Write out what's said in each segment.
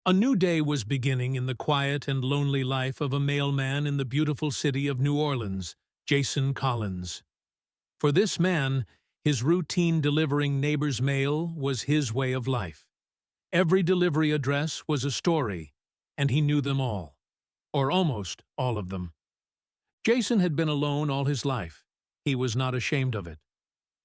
A new day was beginning in the quiet and lonely life of a mailman in the beautiful city of New Orleans, Jason Collins. For this man, his routine delivering neighbors' mail was his way of life. Every delivery address was a story, and he knew them all, or almost all of them. Jason had been alone all his life. He was not ashamed of it.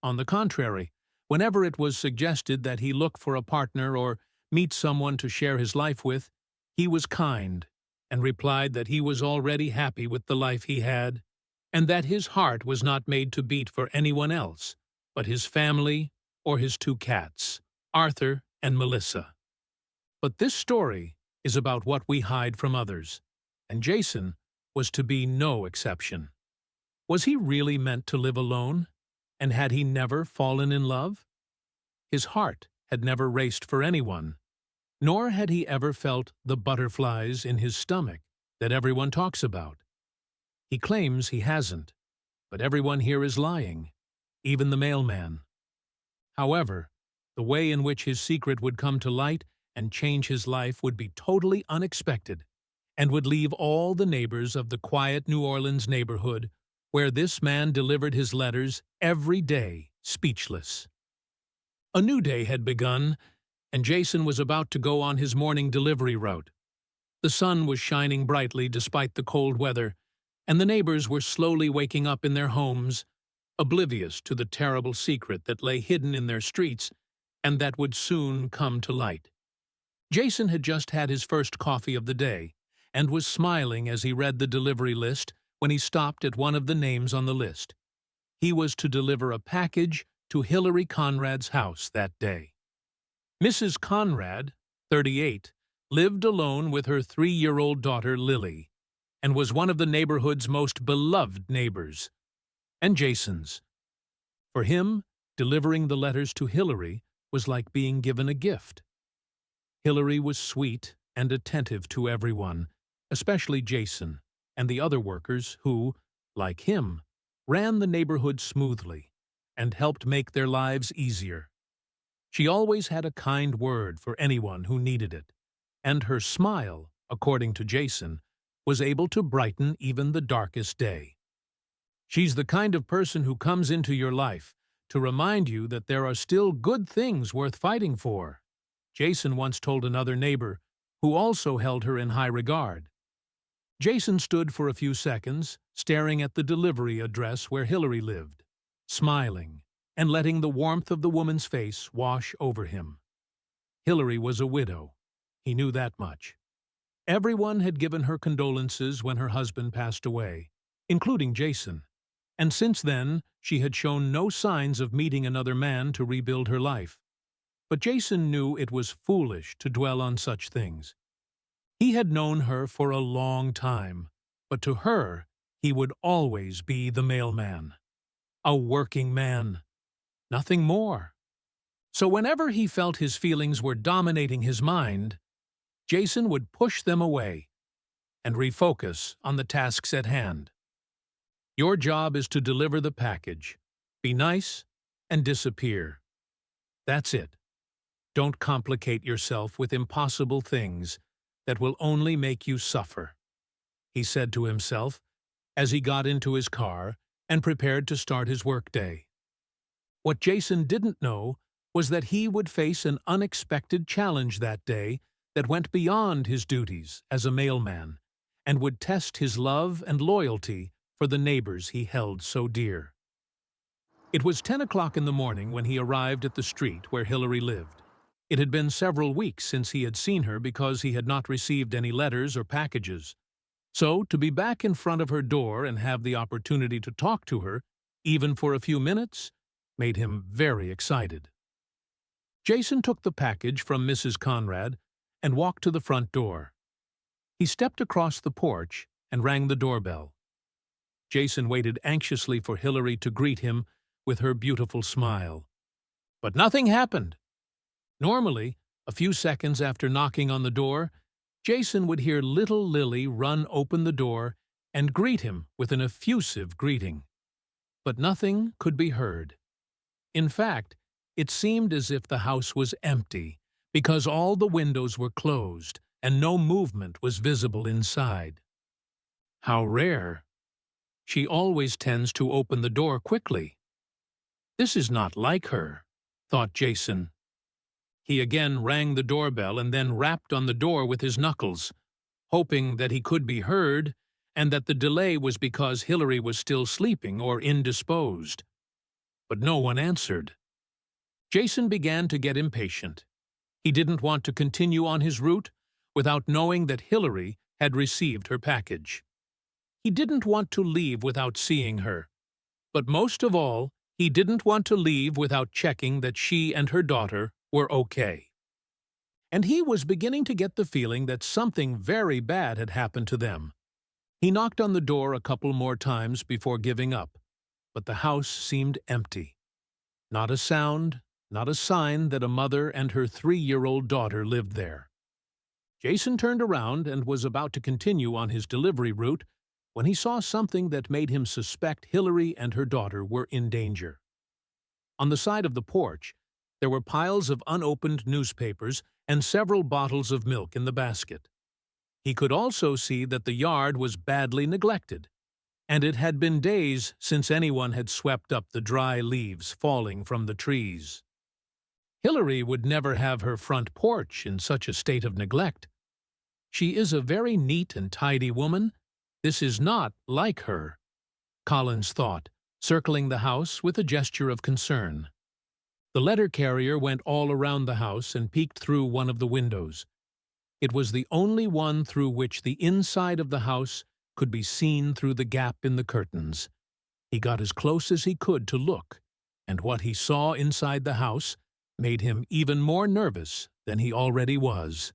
On the contrary, whenever it was suggested that he look for a partner or meet someone to share his life with, he was kind and replied that he was already happy with the life he had, and that his heart was not made to beat for anyone else but his family or his two cats, Arthur and Melissa. But this story is about what we hide from others, and Jason was to be no exception. Was he really meant to live alone? And had he never fallen in love? His heart had never raced for anyone, nor had he ever felt the butterflies in his stomach that everyone talks about. He claims he hasn't, but everyone here is lying, even the mailman. However, the way in which his secret would come to light and change his life would be totally unexpected, and would leave all the neighbors of the quiet New Orleans neighborhood where this man delivered his letters every day speechless. A new day had begun, and Jason was about to go on his morning delivery route. The sun was shining brightly despite the cold weather, and the neighbors were slowly waking up in their homes, oblivious to the terrible secret that lay hidden in their streets and that would soon come to light. Jason had just had his first coffee of the day and was smiling as he read the delivery list when he stopped at one of the names on the list. He was to deliver a package to Hillary Conrad's house that day. Mrs. Conrad, 38, lived alone with her 3-year-old daughter Lily, and was one of the neighborhood's most beloved neighbors, and Jason's. For him, delivering the letters to Hillary was like being given a gift. Hillary was sweet and attentive to everyone, especially Jason and the other workers who, like him, ran the neighborhood smoothly and helped make their lives easier. She always had a kind word for anyone who needed it, and her smile, according to Jason, was able to brighten even the darkest day. She's the kind of person who comes into your life to remind you that there are still good things worth fighting for, Jason once told another neighbor, who also held her in high regard. Jason stood for a few seconds, staring at the delivery address where Hillary lived, smiling and letting the warmth of the woman's face wash over him. Hillary was a widow. He knew that much. Everyone had given her condolences when her husband passed away, including Jason, and since then she had shown no signs of meeting another man to rebuild her life. But Jason knew it was foolish to dwell on such things. He had known her for a long time, but to her he would always be the mailman. A working man. Nothing more. So whenever he felt his feelings were dominating his mind, Jason would push them away and refocus on the tasks at hand. Your job is to deliver the package, be nice, and disappear. That's it. Don't complicate yourself with impossible things that will only make you suffer, he said to himself as he got into his car and prepared to start his workday. What Jason didn't know was that he would face an unexpected challenge that day that went beyond his duties as a mailman and would test his love and loyalty for the neighbors he held so dear. It was 10 o'clock in the morning when he arrived at the street where Hillary lived. It had been several weeks since he had seen her because he had not received any letters or packages. So, to be back in front of her door and have the opportunity to talk to her, even for a few minutes, made him very excited. Jason took the package from Mrs. Conrad and walked to the front door. He stepped across the porch and rang the doorbell. Jason waited anxiously for Hillary to greet him with her beautiful smile. But nothing happened. Normally, a few seconds after knocking on the door, Jason would hear little Lily run open the door and greet him with an effusive greeting. But nothing could be heard. In fact, it seemed as if the house was empty because all the windows were closed and no movement was visible inside. How rare! She always tends to open the door quickly. This is not like her, thought Jason. He again rang the doorbell and then rapped on the door with his knuckles, hoping that he could be heard and that the delay was because Hillary was still sleeping or indisposed. But no one answered. Jason began to get impatient. He didn't want to continue on his route without knowing that Hillary had received her package. He didn't want to leave without seeing her. But most of all, he didn't want to leave without checking that she and her daughter were okay. And he was beginning to get the feeling that something very bad had happened to them. He knocked on the door a couple more times before giving up, but the house seemed empty. Not a sound, not a sign that a mother and her 3-year-old daughter lived there. Jason turned around and was about to continue on his delivery route when he saw something that made him suspect Hillary and her daughter were in danger. On the side of the porch, there were piles of unopened newspapers and several bottles of milk in the basket. He could also see that the yard was badly neglected, and it had been days since anyone had swept up the dry leaves falling from the trees. Hillary would never have her front porch in such a state of neglect. She is a very neat and tidy woman. This is not like her, Collins thought, circling the house with a gesture of concern. The letter carrier went all around the house and peeked through one of the windows. It was the only one through which the inside of the house could be seen through the gap in the curtains. He got as close as he could to look, and what he saw inside the house made him even more nervous than he already was.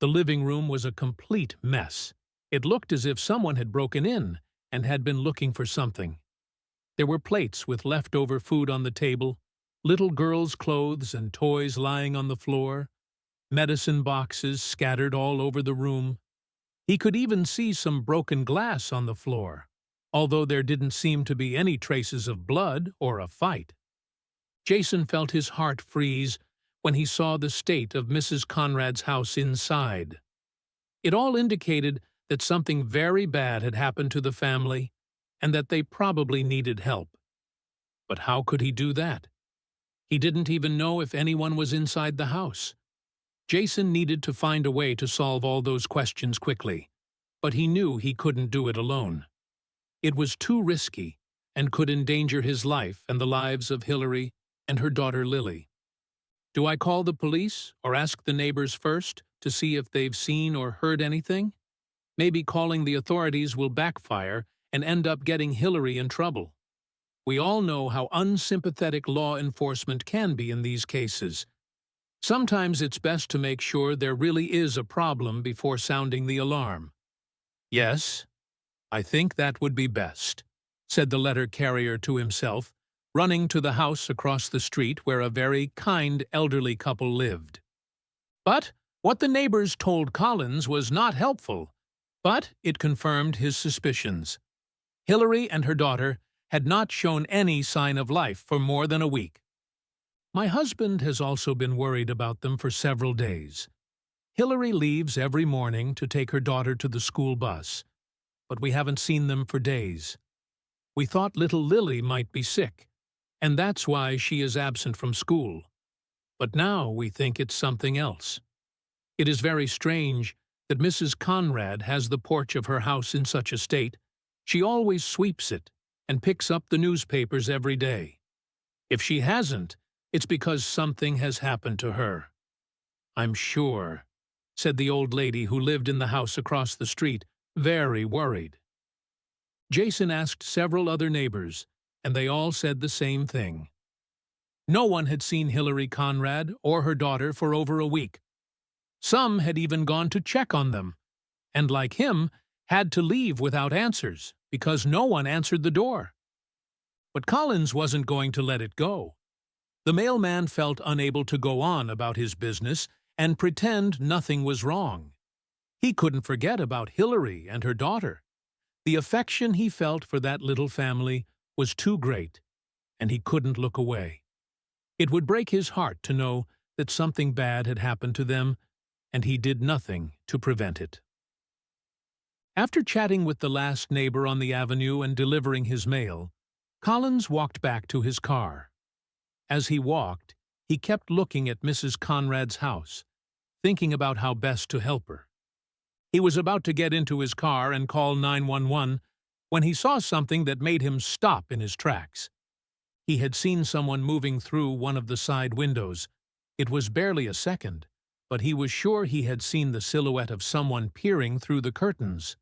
The living room was a complete mess. It looked as if someone had broken in and had been looking for something. There were plates with leftover food on the table, little girls' clothes and toys lying on the floor, medicine boxes scattered all over the room. He could even see some broken glass on the floor, although there didn't seem to be any traces of blood or a fight. Jason felt his heart freeze when he saw the state of Mrs. Conrad's house inside. It all indicated that something very bad had happened to the family and that they probably needed help. But how could he do that? He didn't even know if anyone was inside the house. Jason needed to find a way to solve all those questions quickly, but he knew he couldn't do it alone. It was too risky and could endanger his life and the lives of Hillary and her daughter Lily. Do I call the police or ask the neighbors first to see if they've seen or heard anything? Maybe calling the authorities will backfire and end up getting Hillary in trouble. We all know how unsympathetic law enforcement can be in these cases. Sometimes it's best to make sure there really is a problem before sounding the alarm. Yes, I think that would be best, said the letter carrier to himself, running to the house across the street where a very kind elderly couple lived. But what the neighbors told Collins was not helpful, but it confirmed his suspicions. Hillary and her daughter had not shown any sign of life for more than a week. My husband has also been worried about them for several days. Hillary leaves every morning to take her daughter to the school bus, but we haven't seen them for days. We thought little Lily might be sick, and that's why she is absent from school. But now we think it's something else. It is very strange that Mrs. Conrad has the porch of her house in such a state. She always sweeps it and picks up the newspapers every day. If she hasn't, it's because something has happened to her. I'm sure, said the old lady who lived in the house across the street, very worried. Jason asked several other neighbors, and they all said the same thing. No one had seen Hillary Conrad or her daughter for over a week. Some had even gone to check on them, and like him, had to leave without answers because no one answered the door. But Collins wasn't going to let it go. The mailman felt unable to go on about his business and pretend nothing was wrong. He couldn't forget about Hillary and her daughter. The affection he felt for that little family was too great, and he couldn't look away. It would break his heart to know that something bad had happened to them, and he did nothing to prevent it. After chatting with the last neighbor on the avenue and delivering his mail, Collins walked back to his car. As he walked, he kept looking at Mrs. Conrad's house, thinking about how best to help her. He was about to get into his car and call 911 when he saw something that made him stop in his tracks. He had seen someone moving through one of the side windows. It was barely a second, but he was sure he had seen the silhouette of someone peering through the curtains.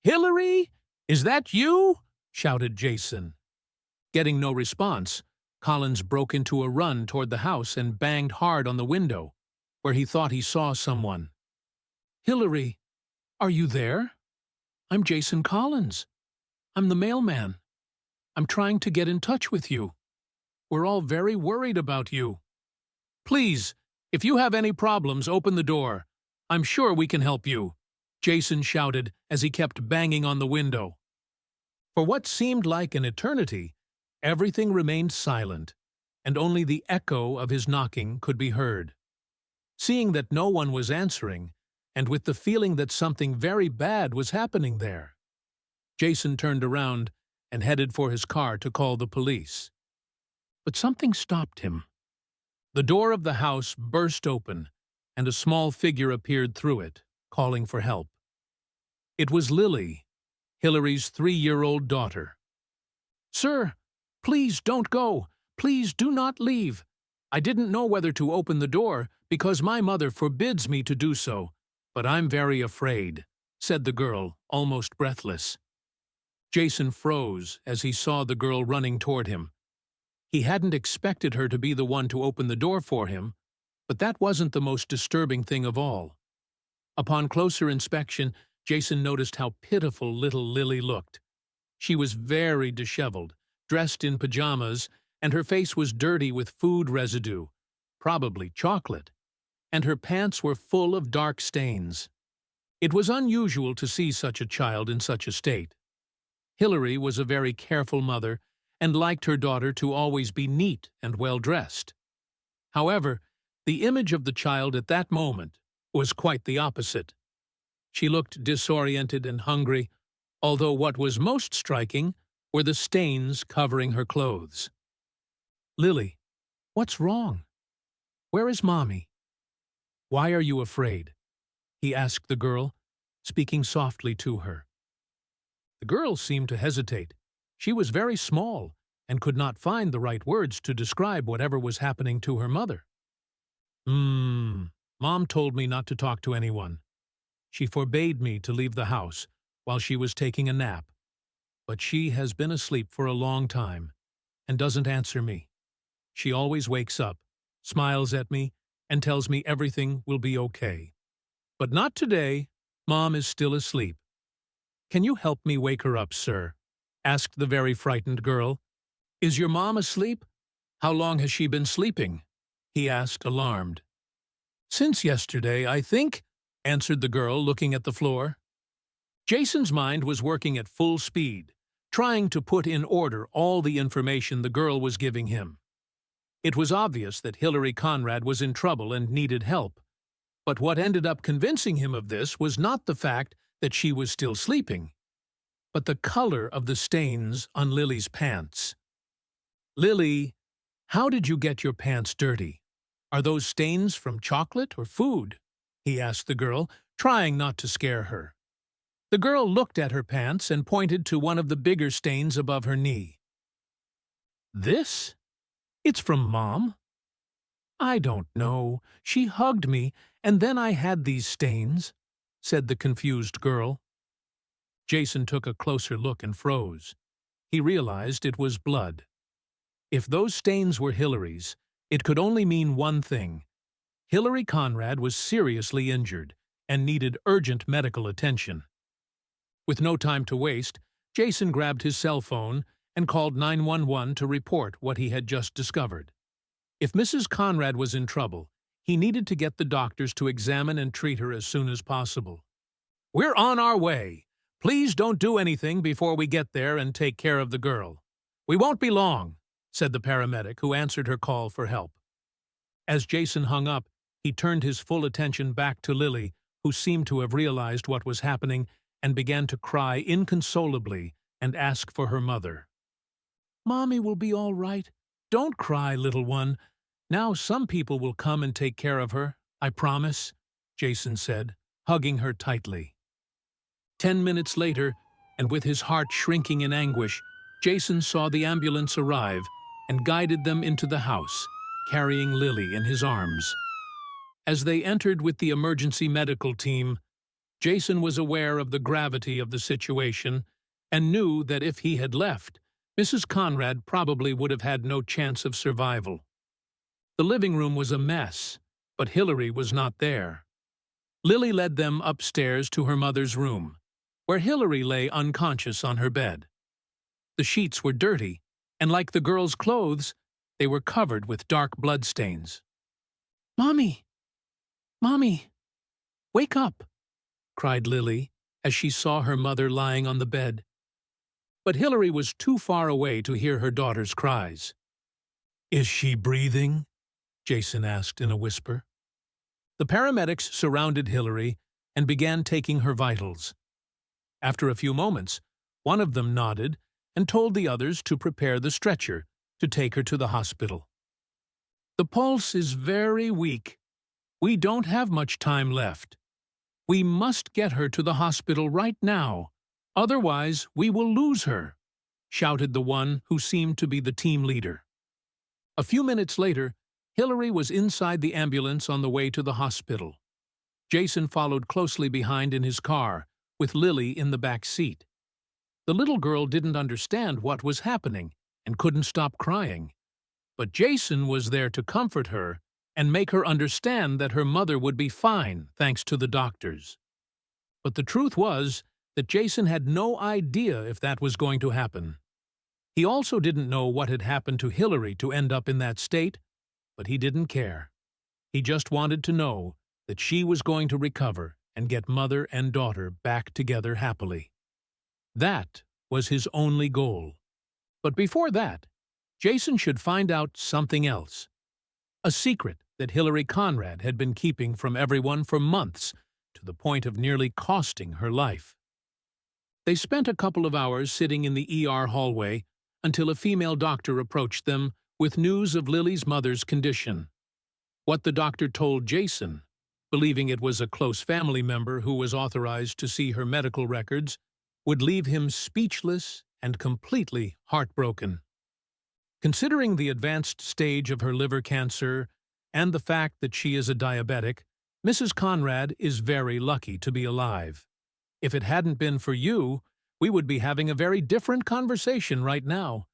"Hillary, is that you?" shouted Jason. Getting no response, Collins broke into a run toward the house and banged hard on the window, where he thought he saw someone. "Hillary, are you there? I'm Jason Collins. I'm the mailman. I'm trying to get in touch with you. We're all very worried about you. Please, if you have any problems, open the door. I'm sure we can help you," Jason shouted as he kept banging on the window. For what seemed like an eternity, everything remained silent, and only the echo of his knocking could be heard. Seeing that no one was answering, and with the feeling that something very bad was happening there, Jason turned around and headed for his car to call the police. But something stopped him. The door of the house burst open, and a small figure appeared through it, calling for help. It was Lily, Hillary's 3-year-old daughter. "Sir, please don't go. Please do not leave. I didn't know whether to open the door because my mother forbids me to do so, but I'm very afraid," said the girl, almost breathless. Jason froze as he saw the girl running toward him. He hadn't expected her to be the one to open the door for him, but that wasn't the most disturbing thing of all. Upon closer inspection, Jason noticed how pitiful little Lily looked. She was very disheveled, dressed in pajamas, and her face was dirty with food residue, probably chocolate, and her pants were full of dark stains. It was unusual to see such a child in such a state. Hillary was a very careful mother and liked her daughter to always be neat and well-dressed. However, the image of the child at that moment was quite the opposite. She looked disoriented and hungry, although what was most striking were the stains covering her clothes. "Lily, what's wrong? Where is Mommy? Why are you afraid?" he asked the girl, speaking softly to her. The girl seemed to hesitate. She was very small and could not find the right words to describe whatever was happening to her mother. Mom told me not to talk to anyone. She forbade me to leave the house while she was taking a nap, but she has been asleep for a long time and doesn't answer me. She always wakes up, smiles at me, and tells me everything will be okay. But not today. Mom is still asleep. "Can you help me wake her up, sir?" asked the very frightened girl. "Is your mom asleep? How long has she been sleeping?" he asked, alarmed. "Since yesterday, I think," answered the girl, looking at the floor. Jason's mind was working at full speed, trying to put in order all the information the girl was giving him. It was obvious that Hillary Conrad was in trouble and needed help, but what ended up convincing him of this was not the fact that she was still sleeping, but the color of the stains on Lily's pants. "Lily, how did you get your pants dirty? Are those stains from chocolate or food?" he asked the girl, trying not to scare her. The girl looked at her pants and pointed to one of the bigger stains above her knee. "This? It's from Mom." "I don't know. She hugged me, and then I had these stains," said the confused girl. Jason took a closer look and froze. He realized it was blood. If those stains were Hillary's, it could only mean one thing. Hillary Conrad was seriously injured and needed urgent medical attention. With no time to waste, Jason grabbed his cell phone and called 911 to report what he had just discovered. If Mrs. Conrad was in trouble, he needed to get the doctors to examine and treat her as soon as possible. "We're on our way. Please don't do anything before we get there and take care of the girl. We won't be long," said the paramedic who answered her call for help. As Jason hung up, he turned his full attention back to Lily, who seemed to have realized what was happening and began to cry inconsolably and ask for her mother. "Mommy will be all right. Don't cry, little one. Now some people will come and take care of her, I promise," Jason said, hugging her tightly. 10 minutes later, and with his heart shrinking in anguish, Jason saw the ambulance arrive and guided them into the house, carrying Lily in his arms. As they entered with the emergency medical team, Jason was aware of the gravity of the situation and knew that if he had left, Mrs. Conrad probably would have had no chance of survival. The living room was a mess, but Hillary was not there. Lily led them upstairs to her mother's room, where Hillary lay unconscious on her bed. The sheets were dirty, and like the girl's clothes, they were covered with dark bloodstains. "Mommy! Mommy! Wake up!" cried Lily as she saw her mother lying on the bed. But Hillary was too far away to hear her daughter's cries. "Is she breathing?" Jason asked in a whisper. The paramedics surrounded Hillary and began taking her vitals. After a few moments, one of them nodded and told the others to prepare the stretcher to take her to the hospital. "The pulse is very weak. We don't have much time left. We must get her to the hospital right now, otherwise we will lose her," shouted the one who seemed to be the team leader. A few minutes later, Hillary was inside the ambulance on the way to the hospital. Jason followed closely behind in his car, with Lily in the back seat. The little girl didn't understand what was happening and couldn't stop crying. But Jason was there to comfort her and make her understand that her mother would be fine thanks to the doctors. But the truth was that Jason had no idea if that was going to happen. He also didn't know what had happened to Hillary to end up in that state, but he didn't care. He just wanted to know that she was going to recover and get mother and daughter back together happily. That was his only goal. But before that, Jason should find out something else. A secret that Hillary Conrad had been keeping from everyone for months, to the point of nearly costing her life. They spent a couple of hours sitting in the ER hallway until a female doctor approached them with news of Lily's mother's condition. What the doctor told Jason, believing it was a close family member who was authorized to see her medical records, would leave him speechless and completely heartbroken. Considering the advanced stage of her liver cancer and the fact that she is a diabetic, Mrs. Conrad is very lucky to be alive. If it hadn't been for you, we would be having a very different conversation right now.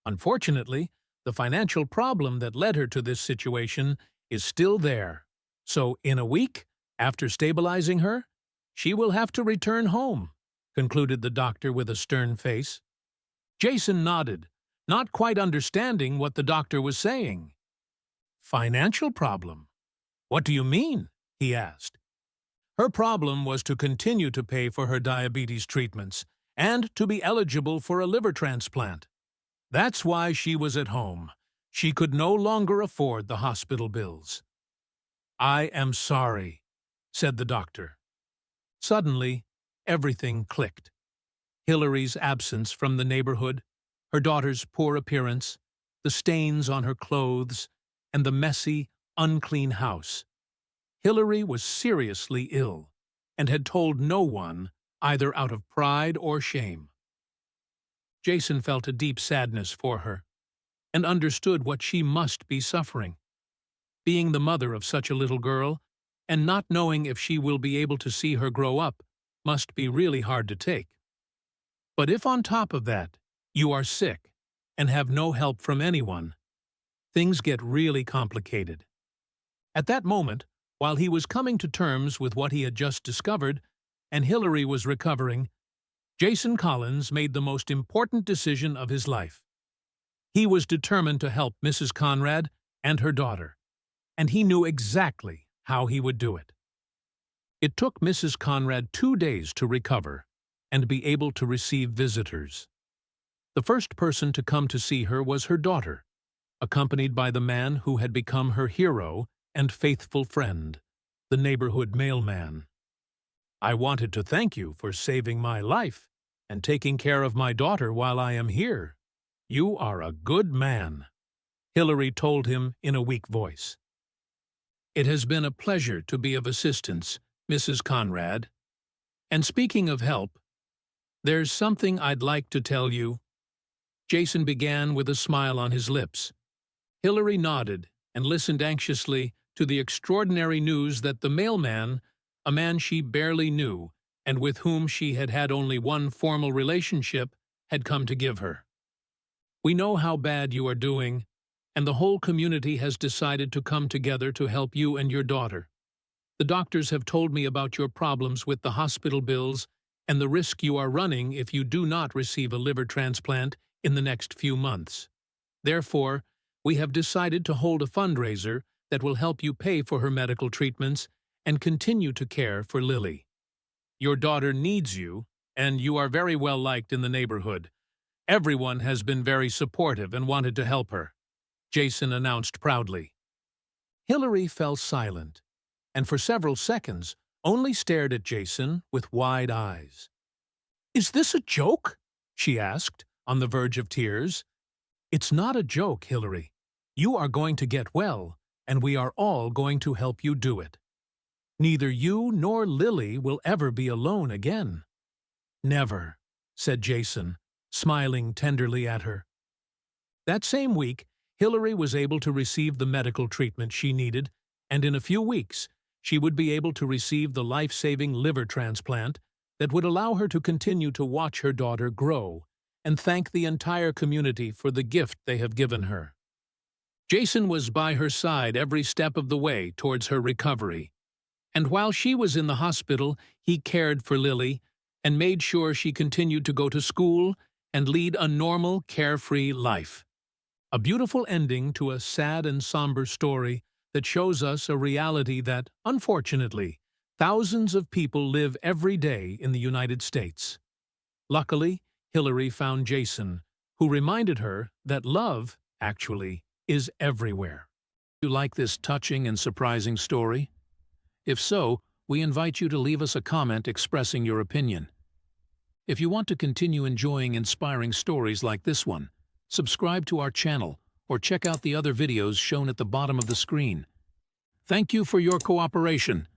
Unfortunately, the financial problem that led her to this situation is still there. So, in a week, after stabilizing her, she will have to return home, concluded the doctor with a stern face. Jason nodded, not quite understanding what the doctor was saying. "Financial problem? What do you mean?" he asked. Her problem was to continue to pay for her diabetes treatments and to be eligible for a liver transplant. That's why she was at home. She could no longer afford the hospital bills. "I am sorry," said the doctor. Suddenly, everything clicked. Hillary's absence from the neighborhood, her daughter's poor appearance, the stains on her clothes, and the messy, unclean house. Hillary was seriously ill and had told no one, either out of pride or shame. Jason felt a deep sadness for her and understood what she must be suffering. Being the mother of such a little girl and not knowing if she will be able to see her grow up must be really hard to take. But if on top of that, you are sick and have no help from anyone, things get really complicated. At that moment, while he was coming to terms with what he had just discovered, and Hillary was recovering, Jason Collins made the most important decision of his life. He was determined to help Mrs. Conrad and her daughter, and he knew exactly how he would do it. It took Mrs. Conrad 2 days to recover and be able to receive visitors. The first person to come to see her was her daughter, accompanied by the man who had become her hero and faithful friend, the neighborhood mailman. "I wanted to thank you for saving my life and taking care of my daughter while I am here. You are a good man," Hillary told him in a weak voice. "It has been a pleasure to be of assistance, Mrs. Conrad. And speaking of help, there's something I'd like to tell you." Jason began with a smile on his lips. Hillary nodded and listened anxiously to the extraordinary news that the mailman, a man she barely knew and with whom she had had only one formal relationship, had come to give her. "We know how bad you are doing, and the whole community has decided to come together to help you and your daughter. The doctors have told me about your problems with the hospital bills and the risk you are running if you do not receive a liver transplant in the next few months. Therefore, we have decided to hold a fundraiser that will help you pay for her medical treatments and continue to care for Lily. Your daughter needs you, and you are very well liked in the neighborhood. Everyone has been very supportive and wanted to help her," Jason announced proudly. Hillary fell silent, and for several seconds only stared at Jason with wide eyes. "Is this a joke?" she asked, on the verge of tears. "It's not a joke, Hillary. You are going to get well, and we are all going to help you do it. Neither you nor Lily will ever be alone again." "Never," said Jason, smiling tenderly at her. That same week, Hillary was able to receive the medical treatment she needed, and in a few weeks, she would be able to receive the life-saving liver transplant that would allow her to continue to watch her daughter grow and thank the entire community for the gift they have given her. Jason was by her side every step of the way towards her recovery, and while she was in the hospital, he cared for Lily and made sure she continued to go to school and lead a normal, carefree life. A beautiful ending to a sad and somber story that shows us a reality that, unfortunately, thousands of people live every day in the United States. Luckily, Hillary found Jason, who reminded her that love, actually, is everywhere. Do you like this touching and surprising story? If so, we invite you to leave us a comment expressing your opinion. If you want to continue enjoying inspiring stories like this one, subscribe to our channel or check out the other videos shown at the bottom of the screen. Thank you for your cooperation.